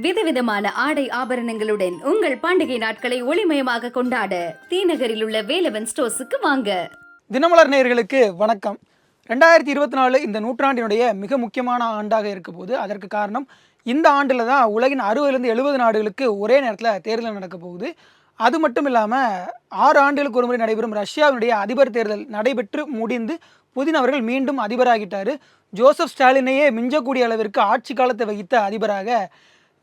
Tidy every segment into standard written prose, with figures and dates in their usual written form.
விதவிதமான ஆடை ஆபரணங்களுடன் உங்கள் பண்டிகை நாட்களை ஒளிமயமாக கொண்டாட தீநகரில் உள்ள வேலவன் ஸ்டோர்ஸுக்கு வாங்க. தினமலர் நேயர்களுக்கு வணக்கம். 2024 இந்த நூற்றாண்டினுடைய மிக முக்கியமான ஆண்டாக இருக்க போது அதற்கு காரணம் இந்த ஆண்டில் தான் உலகின் 60-70 நாடுகளுக்கு ஒரே நேரத்தில் தேர்தல் நடக்க போகுது. அது மட்டும் இல்லாமல் 6 ஆண்டுகளுக்கு ஒரு முறை நடைபெறும் ரஷ்யாவினுடைய அதிபர் தேர்தல் நடைபெற்று முடிந்து புதின் அவர்கள் மீண்டும் அதிபராகிட்டார். ஜோசப் ஸ்டாலினையே மிஞ்சக்கூடிய அளவிற்கு ஆட்சி காலத்தை வகித்த அதிபராக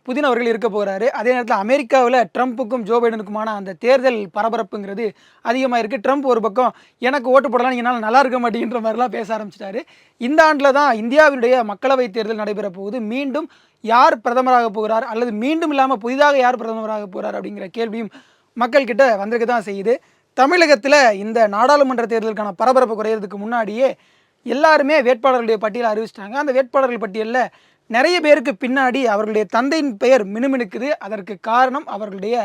புதின் அவர்கள் இருக்க போகிறாரு. அதே நேரத்தில் அமெரிக்காவில் ட்ரம்ப்புக்கும் ஜோ பைடனுக்குமான அந்த தேர்தல் பரபரப்புங்கிறது அதிகமாக இருக்குது. ட்ரம்ப் ஒரு பக்கம் எனக்கு ஓட்டு போடலாம் என்னால் நல்லா இருக்க மாட்டேங்கிற மாதிரிலாம் பேச ஆரம்பிச்சிட்டாரு. இந்த ஆண்டில் தான் இந்தியாவினுடைய மக்களவை தேர்தல் நடைபெற போகுது. மீண்டும் யார் பிரதமராக போகிறார் அல்லது மீண்டும் இல்லாமல் புதிதாக யார் பிரதமராக போகிறார் அப்படிங்கிற கேள்வியும் மக்கள்கிட்ட வந்திருக்க தான் செய்யுது. தமிழகத்தில் இந்த நாடாளுமன்ற தேர்தலுக்கான பரபரப்பு குறையிறதுக்கு முன்னாடியே எல்லாருமே வேட்பாளர்களுடைய பட்டியலை அறிவிச்சிட்டாங்க. அந்த வேட்பாளர்கள் பட்டியலில் நிறைய பேருக்கு பின்னாடி அவர்களுடைய தந்தையின் பெயர் மினுமினுக்குது. அதற்கு காரணம் அவர்களுடைய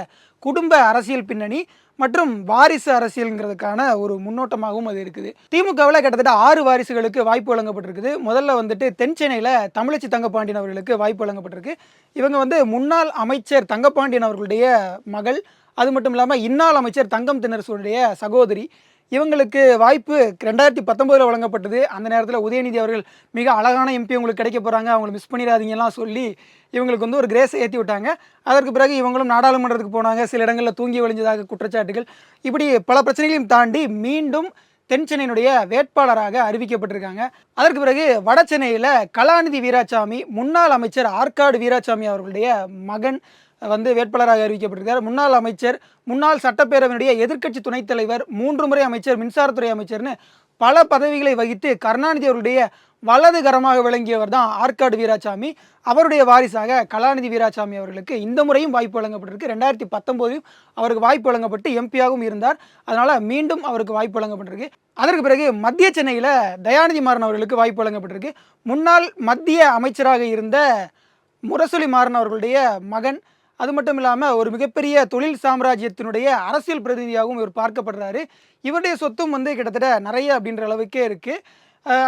குடும்ப அரசியல் பின்னணி மற்றும் வாரிசு அரசியல்ங்கிறதுக்கான ஒரு முன்னோட்டமாகவும் அது இருக்குது. திமுகவில் கிட்டத்தட்ட 6 வாரிசுகளுக்கு வாய்ப்பு வழங்கப்பட்டிருக்குது. முதல்ல தென் சென்னையில் தமிழச்சி தங்கப்பாண்டியன் அவர்களுக்கு வாய்ப்பு வழங்கப்பட்டிருக்கு. இவங்க முன்னாள் அமைச்சர் தங்கப்பாண்டியன் அவர்களுடைய மகள். அது மட்டும் இல்லாமல் இன்னாள் அமைச்சர் தங்கம் தென்னரசுடைய சகோதரி. இவங்களுக்கு வாய்ப்பு 2019 வழங்கப்பட்டது. அந்த நேரத்தில் உதயநிதி அவர்கள் மிக அழகான எம்பி உங்களுக்கு கிடைக்க போகிறாங்க, அவங்களை மிஸ் பண்ணிடாதீங்கலாம் சொல்லி இவங்களுக்கு ஒரு கிரேஸ் ஏற்றி விட்டாங்க. அதற்கு பிறகு இவங்களும் நாடாளுமன்றத்துக்கு போனாங்க. சில இடங்களில் தூங்கி வழிஞ்சதாக குற்றச்சாட்டுகள். இப்படி பல பிரச்சனைகளையும் தாண்டி மீண்டும் தென் சென்னையினுடைய வேட்பாளராக அறிவிக்கப்பட்டிருக்காங்க. அதற்கு பிறகு வட சென்னையில் கலாநிதி வீராசாமி, முன்னாள் அமைச்சர் ஆற்காடு வீராசாமி அவர்களுடைய மகன் வேட்பாளராக அறிவிக்கப்பட்டிருக்கார். முன்னாள் அமைச்சர், முன்னாள் சட்டப்பேரவையினுடைய எதிர்க்கட்சி துணைத் தலைவர், 3 முறை அமைச்சர், மின்சாரத்துறை அமைச்சர்னு பல பதவிகளை வகித்து கருணாநிதி அவருடைய வலது கரமாக விளங்கியவர் தான் ஆற்காடு வீராசாமி. அவருடைய வாரிசாக கலாநிதி வீராசாமி அவர்களுக்கு இந்த முறையும் வாய்ப்பு வழங்கப்பட்டிருக்கு. 2019 அவருக்கு வாய்ப்பு வழங்கப்பட்டு எம்பியாகவும் இருந்தார். அதனால் மீண்டும் அவருக்கு வாய்ப்பு வழங்கப்பட்டிருக்கு. அதற்கு பிறகு மத்திய சென்னையில் தயாநிதி மாறன் அவர்களுக்கு வாய்ப்பு வழங்கப்பட்டிருக்கு. முன்னாள் மத்திய அமைச்சராக இருந்த முரசொலி மாறன் அவர்களுடைய மகன். அது மட்டும் இல்லாமல் ஒரு மிகப்பெரிய தொழில் சாம்ராஜ்யத்தினுடைய அரசியல் பிரதிநிதியாகவும் இவர் பார்க்கப்படுறாரு. இவருடைய சொத்தும் கிட்டத்தட்ட நிறைய அப்படின்ற அளவுக்கே இருக்குது.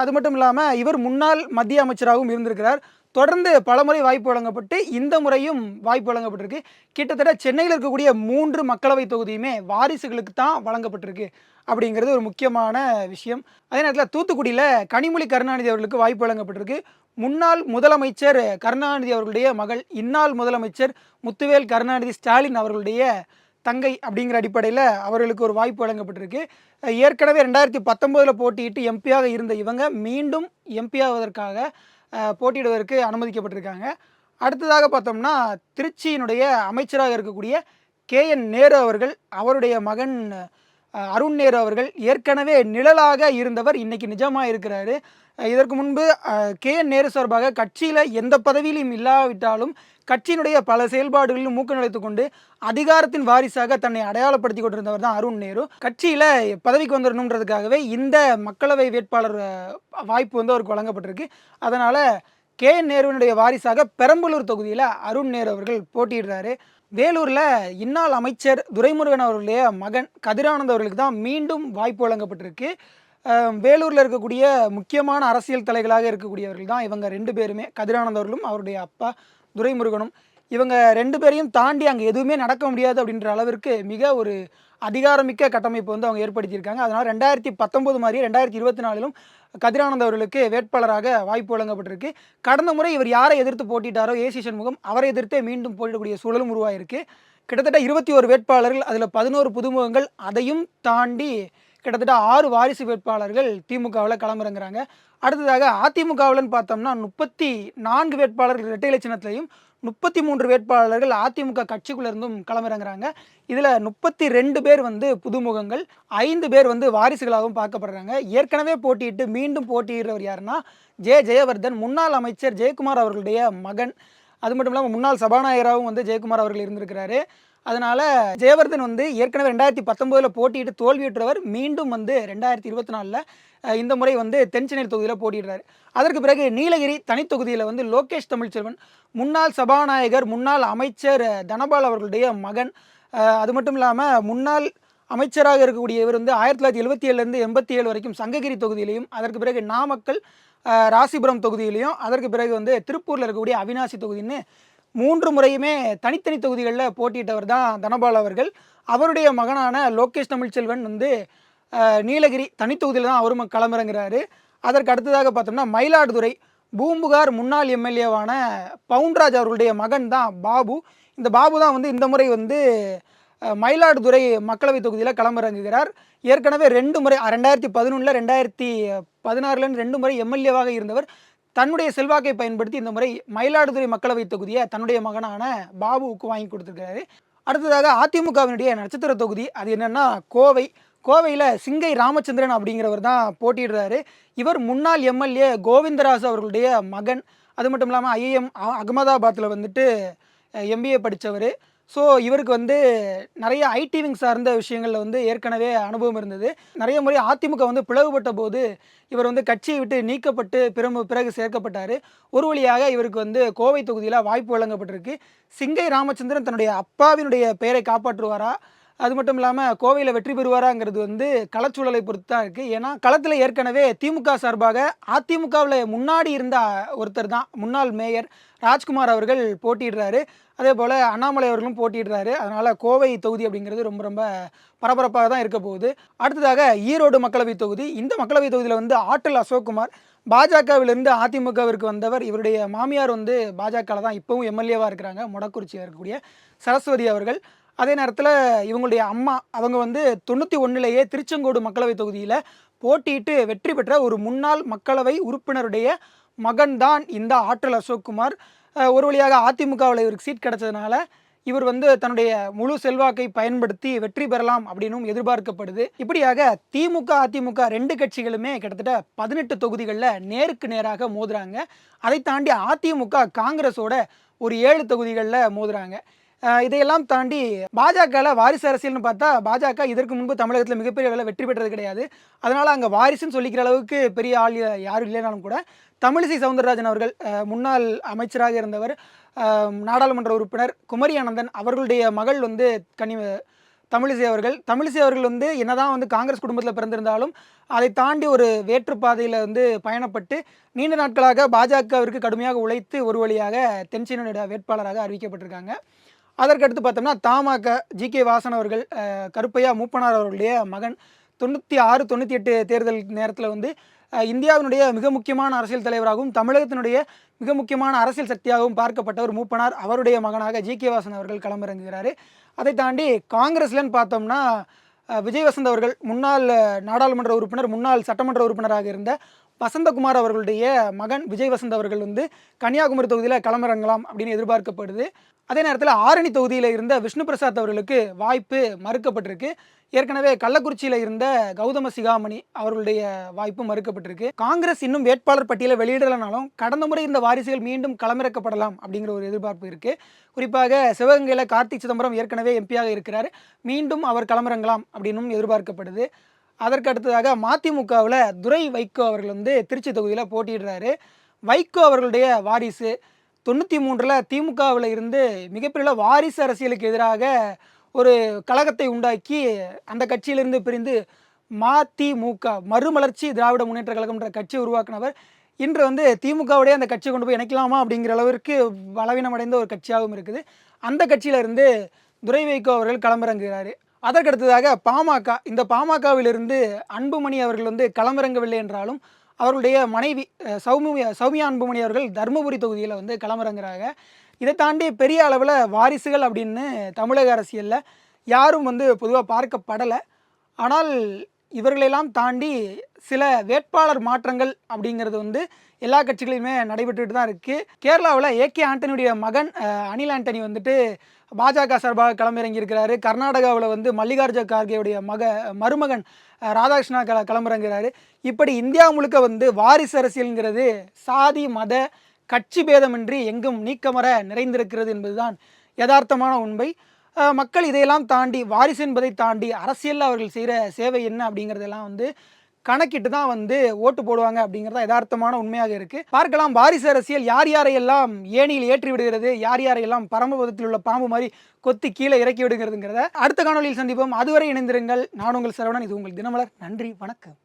அது மட்டும் இல்லாமல் இவர் முன்னாள் மத்திய அமைச்சராகவும் இருந்திருக்கிறார். தொடர்ந்து பலமுறை வாய்ப்பு வழங்கப்பட்டு இந்த முறையும் வாய்ப்பு வழங்கப்பட்டிருக்கு. கிட்டத்தட்ட சென்னையில் இருக்கக்கூடிய 3 மக்களவை தொகுதியுமே வாரிசுகளுக்கு தான் வழங்கப்பட்டிருக்கு அப்படிங்கிறது ஒரு முக்கியமான விஷயம். அதே நேரத்தில் தூத்துக்குடியில் கனிமொழி கருணாநிதி அவர்களுக்கு வாய்ப்பு வழங்கப்பட்டிருக்கு. முன்னாள் முதலமைச்சர் கருணாநிதி அவர்களுடைய மகள், இன்னாள் முதலமைச்சர் முத்துவேல் கருணாநிதி ஸ்டாலின் அவர்களுடைய தங்கை அப்படிங்கிற அடிப்படையில் அவர்களுக்கு ஒரு வாய்ப்பு வழங்கப்பட்டிருக்கு. ஏற்கனவே 2019 போட்டியிட்டு எம்பியாக இருந்த இவங்க மீண்டும் எம்பி ஆவதற்காக போட்டியிடுவதற்கு அனுமதிக்கப்பட்டிருக்காங்க. அடுத்ததாக பார்த்தோம்னா திருச்சியினுடைய அமைச்சராக இருக்கக்கூடிய KN நேரு அவர்கள், அவருடைய மகன் அருண் நேரு அவர்கள் ஏற்கனவே நிழலாக இருந்தவர் இன்னைக்கு நிஜமாக இருக்கிறாரு. இதற்கு முன்பு KN நேரு சார்பாக கட்சியில் எந்த பதவியிலும் இல்லாவிட்டாலும் கட்சியினுடைய பல செயல்பாடுகளிலும் மூக்க நுழைத்து கொண்டு அதிகாரத்தின் வாரிசாக தன்னை அடையாளப்படுத்தி கொண்டிருந்தவர் தான் அருண் நேரு. கட்சியில் பதவிக்கு வந்துடணுன்றதுக்காகவே இந்த மக்களவை வேட்பாளர் வாய்ப்பு அவருக்கு வழங்கப்பட்டிருக்கு. அதனால் KN நேருவினுடைய வாரிசாக பெரம்பலூர் தொகுதியில் அருண் நேரு அவர்கள் போட்டியிடுறாரு. வேலூரில் இன்னாள் அமைச்சர் துரைமுருகன் அவர்களுடைய மகன் கதிரானந்த் அவர்களுக்கு தான் மீண்டும் வாய்ப்பு வழங்கப்பட்டிருக்கு. வேலூரில் இருக்கக்கூடிய முக்கியமான அரசியல் தலைகளாக இருக்கக்கூடியவர்கள் தான் இவங்க 2 பேருமே. கதிரானந்த் அவர்களும் அவருடைய அப்பா துரைமுருகனும். இவங்க 2 பேரையும் தாண்டி அங்கே எதுவுமே நடக்க முடியாது அப்படின்ற அளவிற்கு மிக ஒரு அதிகாரமிக்க கட்டமைப்பு அவங்க ஏற்படுத்தியிருக்காங்க. அதனால் 2019 மாதிரி 2024 கதிரானந்த் அவர்களுக்கு வேட்பாளராக வாய்ப்பு வழங்கப்பட்டிருக்கு. கடந்த முறை இவர் யாரை எதிர்த்து போட்டிட்டாரோ ஏசி சண்முகம், அவரை எதிர்த்தே மீண்டும் போட்டியிடக்கூடிய சூழலும் உருவாயிருக்கு. கிட்டத்தட்ட 21 வேட்பாளர்கள், அதில் 11 புதுமுகங்கள், அதையும் தாண்டி கிட்டத்தட்ட 6 வாரிசு வேட்பாளர்கள் திமுகவில் களமிறங்குறாங்க. அடுத்ததாக அதிமுகவில்னு பார்த்தோம்னா 34 வேட்பாளர்கள் இரட்டை இலை சின்னத்திலையும் 33 வேட்பாளர்கள் அதிமுக கட்சிக்குள்ள இருந்தும் களமிறங்குறாங்க. இதில் 32 பேர் புதுமுகங்கள், 5 பேர் வாரிசுகளாகவும் பார்க்கப்படுறாங்க. ஏற்கனவே போட்டியிட்டு மீண்டும் போட்டியிடுறவர் யாருன்னா ஜெயவர்தன், முன்னாள் அமைச்சர் ஜெயக்குமார் அவர்களுடைய மகன். அது மட்டும் இல்லாமல் முன்னாள் சபாநாயகராகவும் ஜெயக்குமார் அவர்கள் இருந்திருக்கிறாரு. அதனால் ஜெயவர்தன் ஏற்கனவே 2019 போட்டியிட்டு தோல்வியுற்றவர். மீண்டும் 2024 இந்த முறை தென் சென்னை தொகுதியில் போட்டியிடுறாரு. அதற்கு பிறகு நீலகிரி தனித்தொகுதியில் லோகேஷ் தமிழ்ச்செல்வன், முன்னாள் சபாநாயகர், முன்னாள் அமைச்சர் தனபால் அவர்களுடைய மகன். அது மட்டும் இல்லாமல் முன்னாள் அமைச்சராக இருக்கக்கூடிய இவர் 1977 87 வரைக்கும் சங்ககிரி தொகுதியிலையும், அதற்கு பிறகு நாமக்கல் ராசிபுரம் தொகுதியிலையும், அதற்கு பிறகு திருப்பூரில் இருக்கக்கூடிய அவினாசி தொகுதின்னு 3 முறையுமே தனித்தனி தொகுதிகளில் போட்டியிட்டவர் தான் தனபால் அவர்கள். அவருடைய மகனான லோகேஷ் தமிழ்ச்செல்வன் வந்து நீலகிரி தனித்தொகுதியில் தான் அவரும் களமிறங்குறாரு. அதற்கு அடுத்ததாக பார்த்தோம்னா மயிலாடுதுறை பூம்புகார் முன்னாள் எம்எல்ஏவான பவுன்ராஜ் அவர்களுடைய மகன் தான் பாபு. இந்த பாபு தான் வந்து இந்த முறை வந்து மயிலாடுதுறை மக்களவைத் தொகுதியில் களமிறங்குகிறார். ஏற்கனவே 2 முறை 2011 2016 2 முறை எம்எல்ஏவாக இருந்தவர். தன்னுடைய செல்வாக்கை பயன்படுத்தி இந்த முறை மயிலாடுதுறை மக்களவைத் தொகுதியை தன்னுடைய மகனான பாபுவுக்கு வாங்கி கொடுத்துருக்கிறாரு. அடுத்ததாக அதிமுகவினுடைய நட்சத்திர தொகுதி அது என்னன்னா கோவை. கோவையில் சிங்கை ராமச்சந்திரன் அப்படிங்கிறவர் தான் போட்டியிடுறாரு. இவர் முன்னாள் எம்எல்ஏ கோவிந்தராஜு அவர்களுடைய மகன். அது மட்டும் இல்லாமல் ஐஐஎம் அகமதாபாத்தில் வந்துட்டு எம்பிஏ படித்தவர். ஸோ இவருக்கு வந்து நிறைய ஐடி விங் சார்ந்த விஷயங்களில் வந்து ஏற்கனவே அனுபவம் இருந்தது. நிறைய முறை அதிமுக வந்து பிளவுபட்ட போது இவர் வந்து கட்சியை விட்டு நீக்கப்பட்டு பிறகு சேர்க்கப்பட்டார். ஒரு வழியாக இவருக்கு வந்து கோவை தொகுதியில் வாய்ப்பு வழங்கப்பட்டிருக்கு. சிங்கை ராமச்சந்திரன் தன்னுடைய அப்பாவினுடைய பெயரை காப்பாற்றுவாரா, அது மட்டும் இல்லாமல் கோவையில் வெற்றி பெறுவாராங்கிறது வந்து களச்சூழலை பொறுத்து தான் இருக்குது. ஏன்னா களத்தில் ஏற்கனவே திமுக சார்பாக அதிமுகவில் முன்னாடி இருந்த ஒருத்தர் தான் முன்னாள் மேயர் ராஜ்குமார் அவர்கள் போட்டியிடுறாரு. அதே போல் அண்ணாமலை அவர்களும் போட்டியிடுறாரு. அதனால் கோவை தொகுதி அப்படிங்கிறது ரொம்ப ரொம்ப பரபரப்பாக தான் இருக்க போகுது. அடுத்ததாக ஈரோடு மக்களவை தொகுதி. இந்த மக்களவை தொகுதியில் வந்து ஆட்டல் அசோக்குமார் பாஜகவிலிருந்து அதிமுகவிற்கு வந்தவர். இவருடைய மாமியார் வந்து பாஜகவில் தான் இப்போவும் எம்எல்ஏவாக இருக்கிறாங்க, மொடக்குறிச்சியாக இருக்கக்கூடிய சரஸ்வதி அவர்கள். அதே நேரத்தில் இவங்களுடைய அம்மா அவங்க வந்து 91லேயே திருச்செங்கோடு மக்களவை தொகுதியில் போட்டியிட்டு வெற்றி பெற்ற ஒரு முன்னாள் மக்களவை உறுப்பினருடைய மகன் தான் இந்த ஆற்றல் அசோக்குமார். ஒரு வழியாக அதிமுகவில் இவருக்கு சீட் கிடைச்சதுனால இவர் வந்து தன்னுடைய முழு செல்வாக்கை பயன்படுத்தி வெற்றி பெறலாம் அப்படின்னும் எதிர்பார்க்கப்படுது. இப்படியாக திமுக அதிமுக 2 கட்சிகளுமே கிட்டத்தட்ட 18 தொகுதிகளில் நேருக்கு நேராக மோதுறாங்க. அதை தாண்டி அதிமுக காங்கிரஸோட ஒரு 7 தொகுதிகளில் மோதுறாங்க. இதையெல்லாம் தாண்டி பாஜகவில் வாரிசு அரசியல்னு பார்த்தா பாஜக இதற்கு முன்பு தமிழகத்தில் மிகப்பெரிய அளவில் வெற்றி பெற்றது கிடையாது. அதனால் அங்கே வாரிசுன்னு சொல்லிக்கிற அளவுக்கு பெரிய ஆள் யாரும் இல்லைனாலும் கூட தமிழிசை சவுந்தரராஜன் அவர்கள் முன்னாள் அமைச்சராக இருந்தவர், நாடாளுமன்ற உறுப்பினர் குமரி அனந்தன் அவர்களுடைய மகள் வந்து தமிழிசை அவர்கள் வந்து என்னதான் வந்து காங்கிரஸ் குடும்பத்தில் பிறந்திருந்தாலும் அதை தாண்டி ஒரு வேற்றுப்பாதையில் வந்து பயணப்பட்டு நீண்ட நாட்களாக பாஜகவிற்கு கடுமையாக உழைத்து ஒரு வழியாக தென்சென்னையுடைய வேட்பாளராக அறிவிக்கப்பட்டிருக்காங்க. அதற்கடுத்து பார்த்தோம்னா தமாக ஜி.கே. வாசன் அவர்கள் கருப்பையா மூப்பனார் அவர்களுடைய மகன் 96 98 தேர்தல் நேரத்தில் வந்து இந்தியாவினுடைய மிக முக்கியமான அரசியல் தலைவராகவும் தமிழகத்தினுடைய மிக முக்கியமான அரசியல் சக்தியாகவும் பார்க்கப்பட்டவர் மூப்பனார். அவருடைய மகனாக ஜி.கே. வாசன் அவர்கள் களமிறங்குகிறார். அதை தாண்டி காங்கிரஸ்லன்னு பார்த்தோம்னா விஜய் வசந்த் அவர்கள் முன்னாள் நாடாளுமன்ற உறுப்பினர், முன்னாள் சட்டமன்ற உறுப்பினராக இருந்த வசந்தகுமார் அவர்களுடைய மகன் விஜய் வசந்த் அவர்கள் வந்து கன்னியாகுமரி தொகுதியில் களமிறங்கலாம் அப்படின்னு எதிர்பார்க்கப்படுது. அதே நேரத்தில் ஆரணி தொகுதியில் இருந்த விஷ்ணு பிரசாத் அவர்களுக்கு வாய்ப்பு மறுக்கப்பட்டிருக்கு. ஏற்கனவே கள்ளக்குறிச்சியில் இருந்த கௌதம சிகாமணி அவர்களுடைய வாய்ப்பு மறுக்கப்பட்டிருக்கு. காங்கிரஸ் இன்னும் வேட்பாளர் பட்டியலை வெளியிடலனாலும் கடந்த முறை இந்த வாரிசுகள் மீண்டும் களமிறக்கப்படலாம் அப்படிங்கிற ஒரு எதிர்பார்ப்பு இருக்குது. குறிப்பாக சிவகங்கையில் கார்த்திக் சிதம்பரம் ஏற்கனவே எம்பியாக இருக்கிறார், மீண்டும் அவர் களமிறங்கலாம் அப்படின்னும் எதிர்பார்க்கப்படுது. அதற்கு அடுத்ததாக மதிமுகவில் துரை வைகோ அவர்கள் வந்து திருச்சி தொகுதியில் போட்டியிடுறாரு. வைகோ அவர்களுடைய வாரிசு 93ல் திமுகவில் இருந்து மிகப்பெரிய வாரிசு அரசியலுக்கு எதிராக ஒரு கழகத்தை உண்டாக்கி அந்த கட்சியிலிருந்து பிரிந்து மதிமுக மறுமலர்ச்சி திராவிட முன்னேற்ற கழகம்ன்ற கட்சியை உருவாக்கினவர். இன்று வந்து திமுகவுடைய அந்த கட்சியை கொண்டு போய் இணைக்கலாமா அப்படிங்கிற அளவிற்கு பலவீனமடைந்த ஒரு கட்சியாகவும் இருக்குது. அந்த கட்சியிலிருந்து துரை வைகோ அவர்கள் களமிறங்குகிறார். அதற்கடுத்ததாக பாமக. இந்த பாமகவிலிருந்து அன்புமணி அவர்கள் வந்து களமிறங்கவில்லை என்றாலும் அவர்களுடைய மனைவி சௌமியா அன்புமணி அவர்கள் தருமபுரி தொகுதியில் வந்து களமிறங்குறாங்க. இதை தாண்டி பெரிய அளவில் வாரிசுகள் அப்படின்னு தமிழக அரசியலில் யாரும் வந்து பொதுவாக பார்க்கப்படலை. ஆனால் இவர்களெல்லாம் தாண்டி சில வேட்பாளர் மாற்றங்கள் அப்படிங்கிறது வந்து எல்லா கட்சிகளிலுமே நடைபெற்றுட்டு தான் இருக்குது. கேரளாவில் ஏகே ஆண்டனியுடைய மகன் அனில் ஆண்டனி வந்துட்டு பாஜக சார்பாக களமிறங்கியிருக்கிறாரு. கர்நாடகாவில் வந்து மல்லிகார்ஜுன கார்கேவுடைய மருமகன் ராதாகிருஷ்ணா களமிறங்குறாரு. இப்படி இந்தியா முழுக்க வந்து வாரிசு அரசியல்ங்கிறது சாதி மத கட்சி பேதமின்றி எங்கும் நீக்கமர நிறைந்திருக்கிறது என்பதுதான் யதார்த்தமான உண்மை. மக்கள் இதையெல்லாம் தாண்டி வாரிசு என்பதை தாண்டி அரசியலில் அவர்கள் செய்கிற சேவை என்ன அப்படிங்கிறதெல்லாம் வந்து கணக்கிட்டு தான் வந்து ஓட்டு போடுவாங்க அப்படிங்கிறதா யதார்த்தமான உண்மையாக இருக்குது. பார்க்கலாம் வாரிசு அரசியல் யார் யாரையெல்லாம் ஏணியில் ஏற்றி விடுகிறது, யார் யாரையெல்லாம் பரமபதத்தில் உள்ள பாம்பு மாதிரி கொத்தி கீழே இறக்கி விடுகிறதுங்கிறத அடுத்த காணொலியில் சந்திப்போம். அதுவரை இணைந்திருங்கள். நான் உங்கள் சரவணன். இது உங்கள் தினமலர். நன்றி, வணக்கம்.